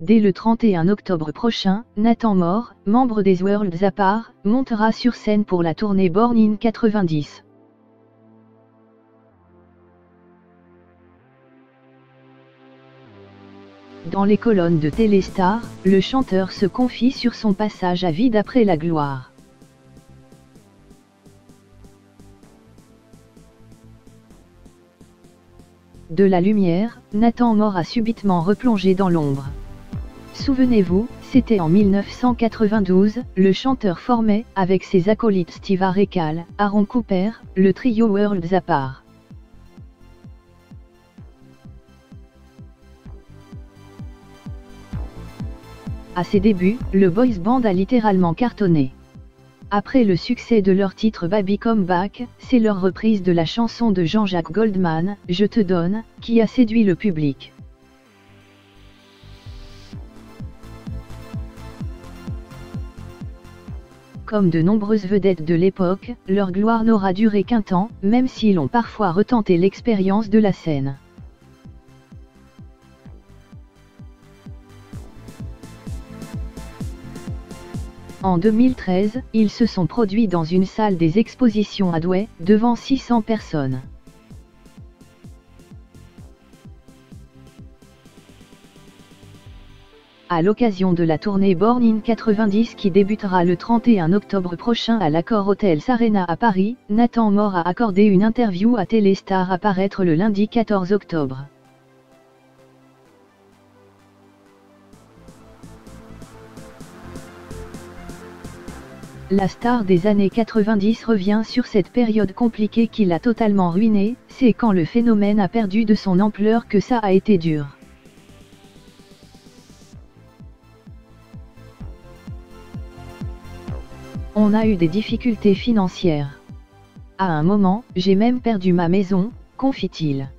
Dès le 31 octobre prochain, Nathan More, membre des Worlds Apart, montera sur scène pour la tournée Born in 90. Dans les colonnes de Téléstar, le chanteur se confie sur son passage à vide après la gloire. De la lumière, Nathan More a subitement replongé dans l'ombre. Souvenez-vous, c'était en 1992, le chanteur formait, avec ses acolytes Steve Arekal, Aaron Cooper, le trio Worlds Apart. À ses débuts, le boys band a littéralement cartonné. Après le succès de leur titre Baby Come Back, c'est leur reprise de la chanson de Jean-Jacques Goldman, Je te donne, qui a séduit le public. Comme de nombreuses vedettes de l'époque, leur gloire n'aura duré qu'un temps, même s'ils ont parfois retenté l'expérience de la scène. En 2013, ils se sont produits dans une salle des expositions à Douai, devant 600 personnes. À l'occasion de la tournée Born in 90 qui débutera le 31 octobre prochain à l'Accor Hotels Arena à Paris, Nathan More a accordé une interview à Téléstar à paraître le lundi 14 octobre. La star des années 90 revient sur cette période compliquée qui l'a totalement ruiné, c'est quand le phénomène a perdu de son ampleur que ça a été dur. On a eu des difficultés financières. À un moment, j'ai même perdu ma maison, confie-t-il.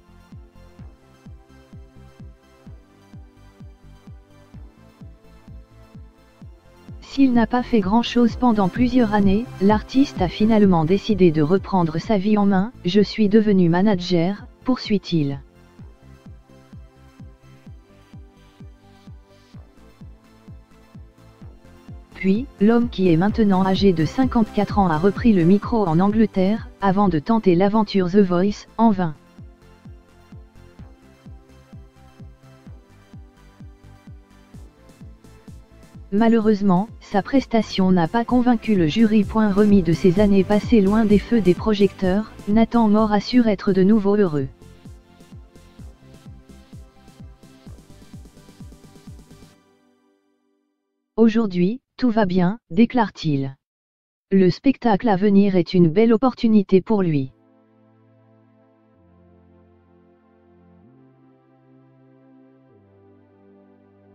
S'il n'a pas fait grand-chose pendant plusieurs années, l'artiste a finalement décidé de reprendre sa vie en main. Je suis devenu manager, poursuit-il. Puis, l'homme qui est maintenant âgé de 54 ans a repris le micro en Angleterre, avant de tenter l'aventure The Voice, en vain. Malheureusement, sa prestation n'a pas convaincu le jury. Remis de ses années passées loin des feux des projecteurs, Nathan More assure être de nouveau heureux. Aujourd'hui, tout va bien, déclare-t-il. Le spectacle à venir est une belle opportunité pour lui.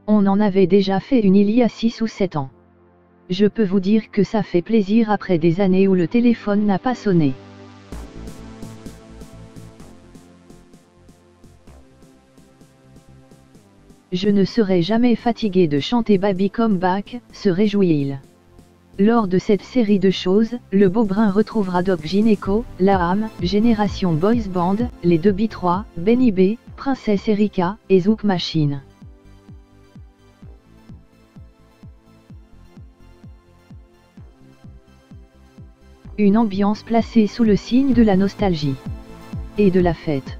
On en avait déjà fait une il y a 6 ou 7 ans. Je peux vous dire que ça fait plaisir après des années où le téléphone n'a pas sonné. Je ne serai jamais fatigué de chanter Baby Come Back, se réjouit-il. Lors de cette série de choses, le beau brun retrouvera Doc Gineco, La Ham, Génération Boys Band, les 2B3, Benny B, Princesse Erika, et Zouk Machine. Une ambiance placée sous le signe de la nostalgie et de la fête.